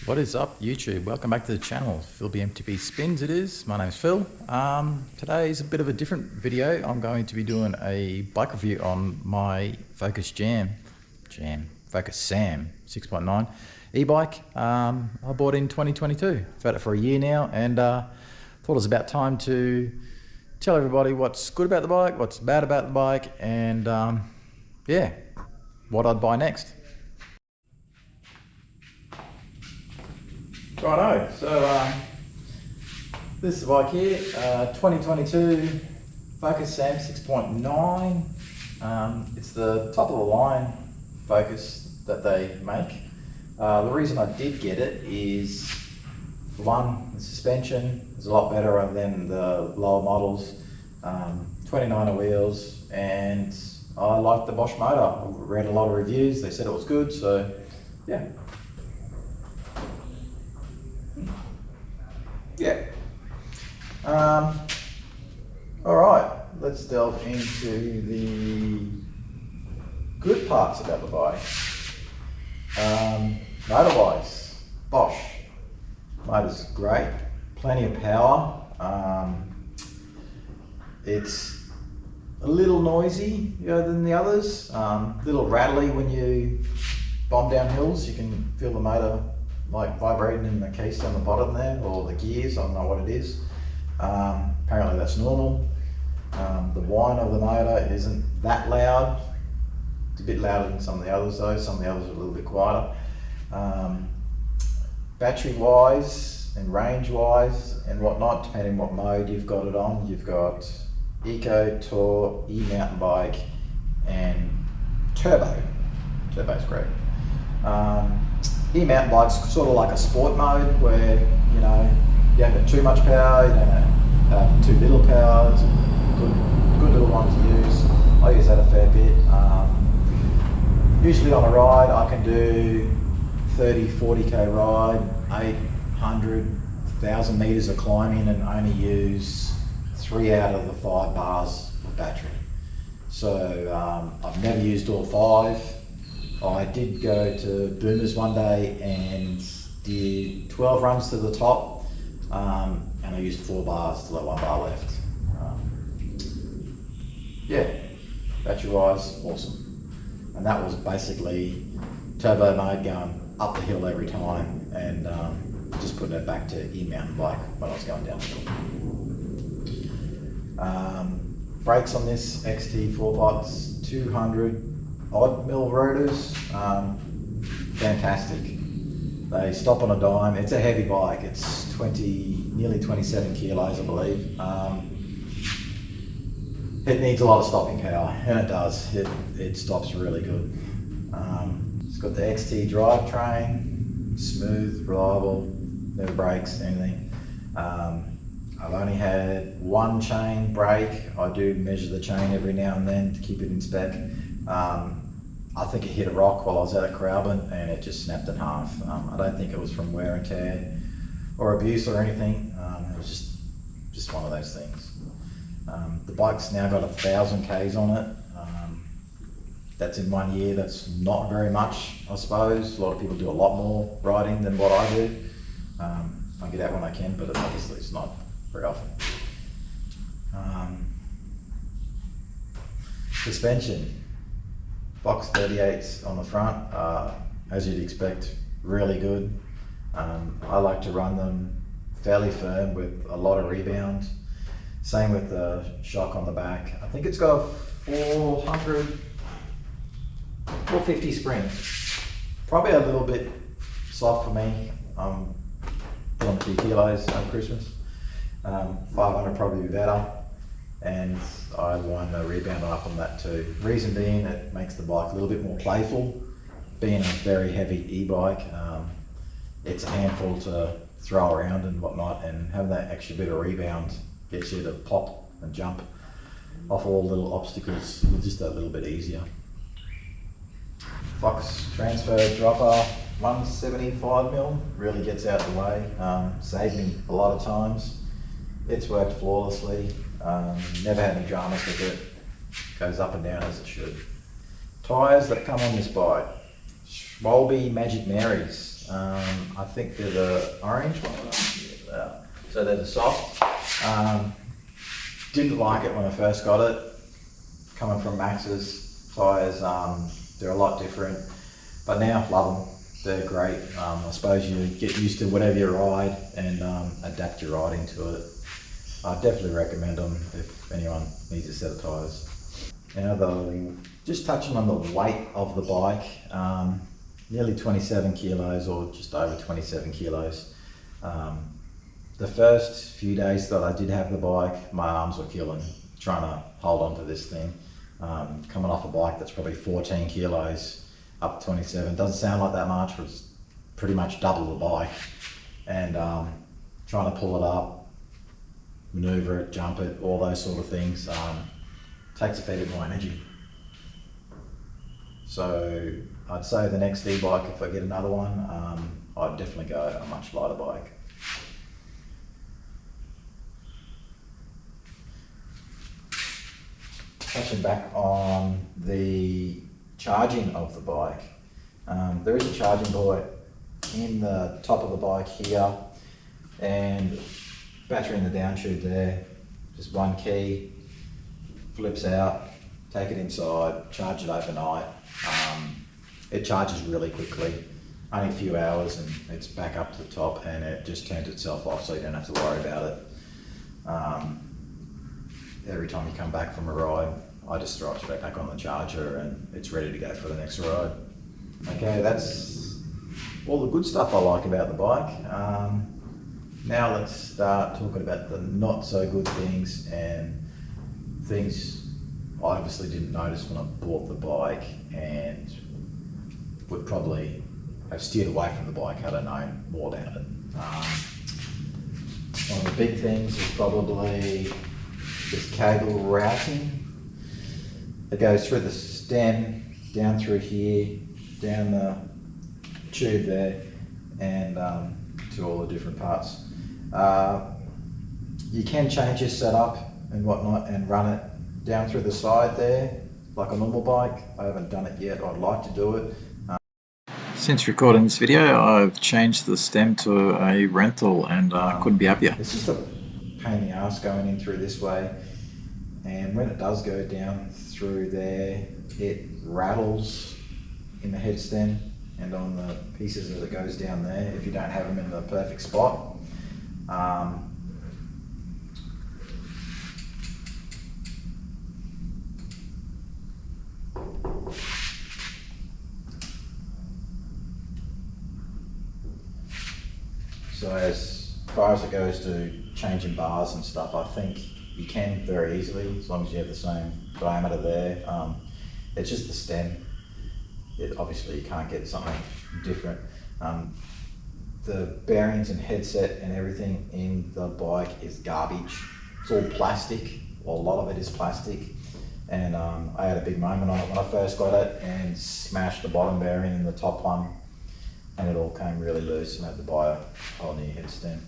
What is up, YouTube? Welcome back to the channel. Philby MTB Spins it is. My name's Phil. Today is a bit of a different video. I'm going to be doing a bike review on my Focus Focus Sam 6.9 e-bike. I bought in 2022. I've had it for a year now and thought it was about time to tell everybody what's good about the bike, what's bad about the bike, and yeah, what I'd buy next. Righto, so this is the bike here, 2022 Focus Sam 6.9. It's the top of the line Focus that they make. The reason I did get it is, for one, the suspension is a lot better than the lower models, 29er wheels, and I like the Bosch motor. I read a lot of reviews, they said it was good, so yeah. All right, let's delve into the good parts about the bike. Motor-wise, Bosch. Motor's great, plenty of power. It's a little noisy than the others, a little rattly when you bomb down hills. You can feel the motor like vibrating in the case down the bottom there, or the gears, I don't know what it is. Apparently that's normal. The whine of the motor isn't that loud. It's a bit louder than some of the others though. Some of the others are a little bit quieter. Battery wise and range wise and whatnot, depending what mode you've got it on. You've got Eco, Tour, E-mountain bike and Turbo. Turbo's great. E-mountain bike's sort of like a sport mode where, you know, you don't have too much power, you don't have too little power. It's a good little one to use. I use that a fair bit. Usually on a ride I can do 30, 40k ride, 800, 1,000 meters of climbing and only use 3 out of the 5 bars of battery. So I've never used all 5. I did go to Boomers one day and did 12 runs to the top, and I used 4 bars to let 1 bar left. Yeah, battery wise, awesome. And that was basically turbo mode going up the hill every time and just putting it back to e-mountain bike when I was going down the hill. Brakes on this XT 4-pots, 200 odd mil rotors, fantastic. They stop on a dime. It's a heavy bike. It's nearly 27 kilos, I believe. It needs a lot of stopping power, and it does. It stops really good. It's got the XT drivetrain, smooth, reliable, no brakes, anything. I've only had 1 chain break. I do measure the chain every now and then to keep it in spec. I think it hit a rock while I was out at Crowburn and it just snapped in half. I don't think it was from wear and tear or abuse or anything. It was just one of those things. The bike's now got 1,000 Ks on it. That's in 1 year. That's not very much, I suppose. A lot of people do a lot more riding than what I do. I get out when I can, but obviously it's not very often. Suspension. Box 38s on the front, as you'd expect, really good. I like to run them fairly firm with a lot of rebound. Same with the shock on the back. I think it's got a 450 spring. Probably a little bit soft for me. I'm put on a few kilos over Christmas. 500 probably be better. And I wind the rebound up on that too. Reason being, it makes the bike a little bit more playful. Being a very heavy e-bike, it's a handful to throw around and whatnot, and having that extra bit of rebound gets you to pop and jump off all little obstacles just a little bit easier. Fox transfer dropper, 175mm, really gets out the way, saved me a lot of times. It's worked flawlessly. Never had any dramas with it. Goes up and down as it should. Tyres that come on this bike. Philby Magic Marys. I think they're the orange one. So they're the soft. Didn't like it when I first got it. Coming from Max's tyres, they're a lot different. But now, love them. They're great. I suppose you get used to whatever you ride and adapt your riding to it. I definitely recommend them if anyone needs a set of tyres. Now, just touching on the weight of the bike, nearly 27 kilos or just over 27 kilos. The first few days that I did have the bike, my arms were killing, trying to hold on to this thing. Coming off a bike that's probably 14 kilos, up to 27. Doesn't sound like that much, but it's pretty much double the bike. And trying to pull it up, maneuver it, jump it, all those sort of things, takes a fair bit more energy. So I'd say the next e-bike, if I get another one, I'd definitely go a much lighter bike. Touching back on the charging of the bike, there is a charging port in the top of the bike here, and battery in the down tube there. Just one key, flips out, take it inside, charge it overnight. It charges really quickly, only a few hours, and it's back up to the top, and it just turns itself off, so you don't have to worry about it. Every time you come back from a ride, I just throw it straight back on the charger and it's ready to go for the next ride. Okay, that's all the good stuff I like about the bike. Now let's start talking about the not so good things and things I obviously didn't notice when I bought the bike and would probably have steered away from the bike had I known more about it. One of the big things is probably this cable routing. It goes through the stem, down through here, down the tube there, and to all the different parts. You can change your setup and whatnot and run it down through the side there, like a normal bike. I haven't done it yet, I'd like to do it. Since recording this video, I've changed the stem to a rental and couldn't be happier. It's just a pain in the ass going in through this way, and when it does go down through there, it rattles in the head stem and on the pieces as it goes down there if you don't have them in the perfect spot. So as far as it goes to changing bars and stuff, I think you can very easily, as long as you have the same diameter there. It's just the stem. Obviously you can't get something different. The bearings and headset and everything in the bike is garbage. It's all plastic, or a lot of it is plastic. And I had a big moment on it when I first got it and smashed the bottom bearing and the top one, and it all came really loose and I had to buy a whole new head stem.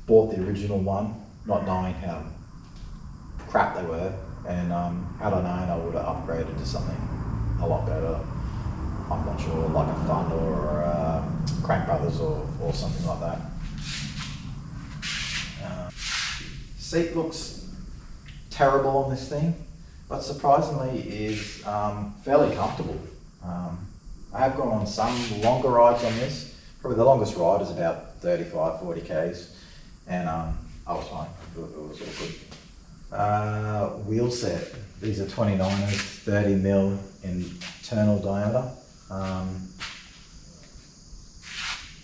Bought the original one, not knowing how crap they were, and had I known, I would have upgraded to something a lot better. I'm not sure, like a Fun or Crank Brothers or something like that. Seat looks terrible on this thing, but surprisingly is fairly comfortable. I have gone on some longer rides on this. Probably the longest ride is about 35, 40 Ks, and I was fine. It was all good. Wheel set. These are 29ers, 30 mil internal diameter. I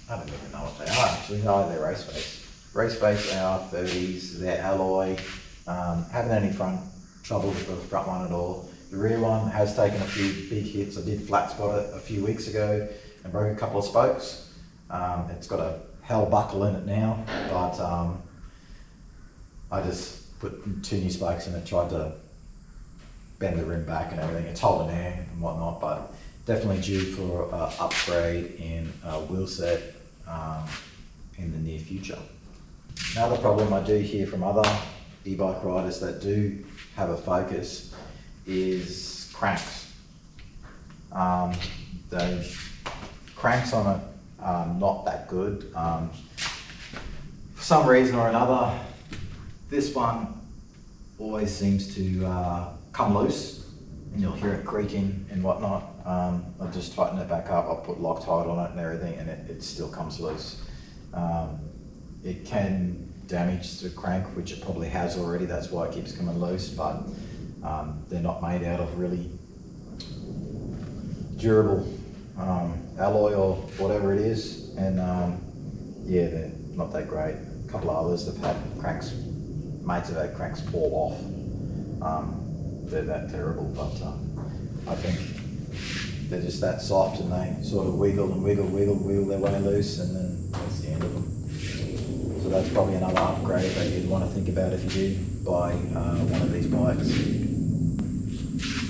don't even know what they are actually. No, they're race base. Race base are 30s, they're alloy. Haven't had any front trouble with the front one at all. The rear one has taken a few big hits. I did flat spot it a few weeks ago and broke a couple of spokes. It's got a hell buckle in it now, but I just put 2 new spokes in it, tried to bend the rim back and everything. It's holding air and whatnot, but definitely due for an upgrade in wheel set in the near future. Another problem I do hear from other e-bike riders that do have a Focus is cranks. They Cranks on it are not that good. For some reason or another, this one always seems to come loose, and you'll hear it creaking and whatnot. I'll just tighten it back up. I'll put Loctite on it and everything, and it still comes loose. It can damage the crank, which it probably has already. That's why it keeps coming loose, but they're not made out of really durable alloy or whatever it is, and yeah, they're not that great. A couple of others have had cranks, mates have had cranks fall off. They're that terrible, but I think they're just that soft, and they sort of wiggle and wiggle their way loose, and then that's the end of them. So that's probably another upgrade that you'd want to think about if you do buy one of these bikes.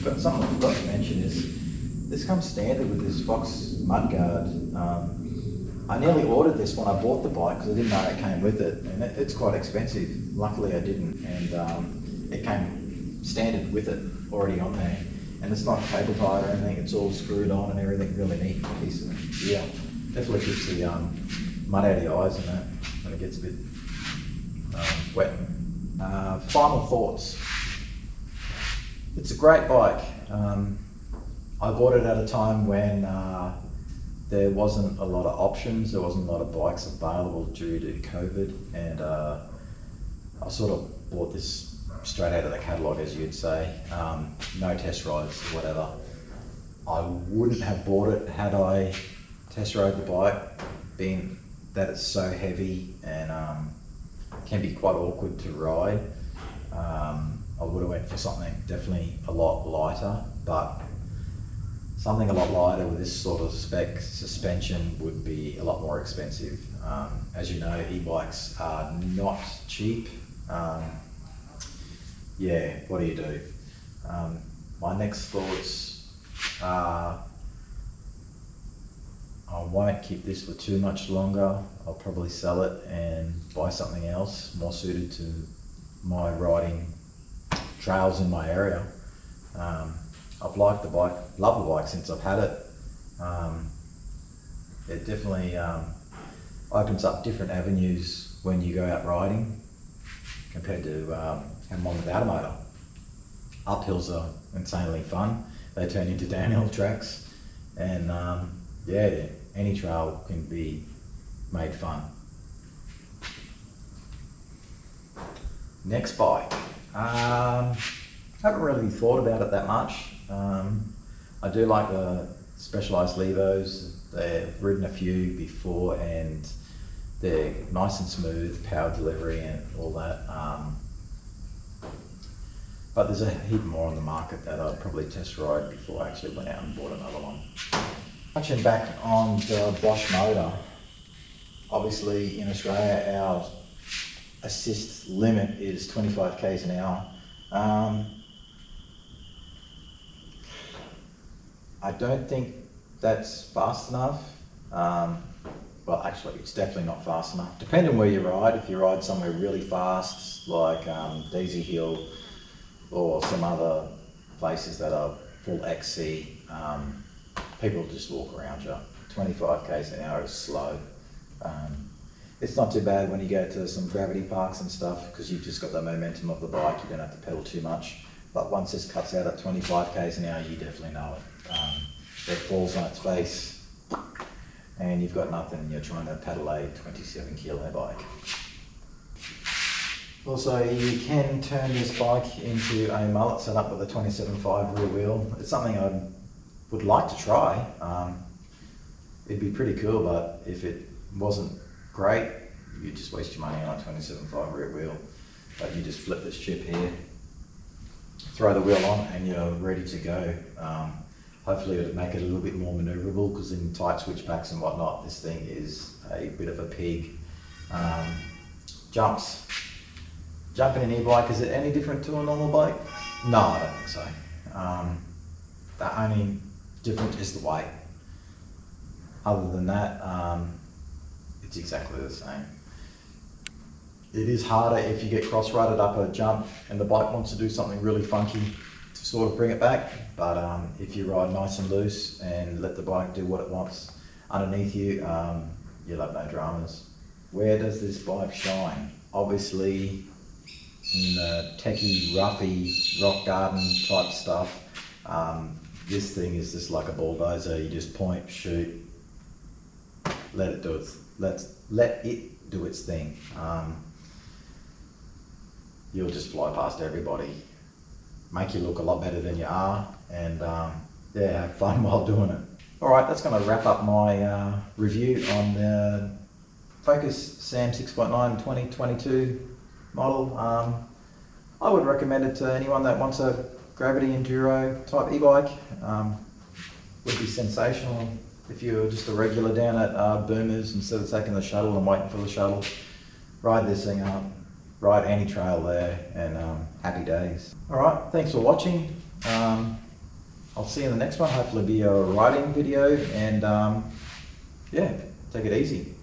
But something I forgot to mention is this comes standard with this Fox mudguard. I nearly ordered this when I bought the bike because I didn't know it came with it, and it's quite expensive. Luckily I didn't, and it came standard with it already on there, and it's not cable tied or anything. It's all screwed on and everything. Really neat piece of gear. Definitely keeps the mud out of your eyes and that when it gets a bit wet. Final thoughts. It's a great bike. I bought it at a time when there wasn't a lot of options, there wasn't a lot of bikes available due to COVID, and I sort of bought this straight out of the catalogue, as you'd say. No test rides or whatever. I wouldn't have bought it had I test rode the bike, being that it's so heavy and can be quite awkward to ride. I would have went for something definitely a lot lighter, but something a lot lighter with this sort of spec suspension would be a lot more expensive. As you know, e-bikes are not cheap. Yeah, what do you do? My next thoughts are, I won't keep this for too much longer. I'll probably sell it and buy something else more suited to my riding trails in my area. I've liked the bike, loved the bike since I've had it. It definitely opens up different avenues when you go out riding compared to having one without a motor. Uphills are insanely fun. They turn into downhill tracks, and yeah, any trail can be made fun. Next bike. Haven't really thought about it that much. I do like the Specialized Levos. They've ridden a few before, and they're nice and smooth, power delivery and all that. But there's a heap more on the market that I'd probably test ride before I actually went out and bought another one. Touching back on the Bosch motor, obviously in Australia our assist limit is 25 k's an hour. I don't think that's fast enough. Well, actually, it's definitely not fast enough. Depending on where you ride, if you ride somewhere really fast, like Daisy Hill or some other places that are full XC, people just walk around you. 25 k's an hour is slow. It's not too bad when you go to some gravity parks and stuff, because you've just got the momentum of the bike, you don't have to pedal too much. But once this cuts out at 25 k's an hour, you definitely know it. It falls on its face, and you've got nothing, you're trying to pedal a 27 kilo bike. Also, you can turn this bike into a mullet setup with a 27.5 rear wheel. It's something I would like to try. It'd be pretty cool, but if it wasn't great, you just waste your money on a 27.5 rear wheel. But you just flip this chip here, throw the wheel on, and you're ready to go. Hopefully it'll make it a little bit more manoeuvrable, because in tight switchbacks and whatnot, this thing is a bit of a pig. Jumps. Jumping an e-bike, is it any different to a normal bike? No, I don't think so. The only difference is the weight. Other than that, it's exactly the same. It is harder if you get cross-rided up a jump and the bike wants to do something really funky to sort of bring it back, but if you ride nice and loose and let the bike do what it wants, underneath you, you'll have no dramas. Where does this bike shine? Obviously in the techie, roughy, rock garden type stuff. This thing is just like a bulldozer. You just point, shoot, let it do its thing. You'll just fly past everybody, make you look a lot better than you are, and yeah, have fun while doing it. All right, that's going to wrap up my review on the Focus Sam 6.9 2022 model. I would recommend it to anyone that wants a gravity enduro type e-bike. Would be sensational if you're just a regular down at Boomers, instead of taking the shuttle and waiting for the shuttle. Ride this thing up, ride any trail there, and happy days. All right, thanks for watching. I'll see you in the next one. Hopefully be a riding video, and yeah, take it easy.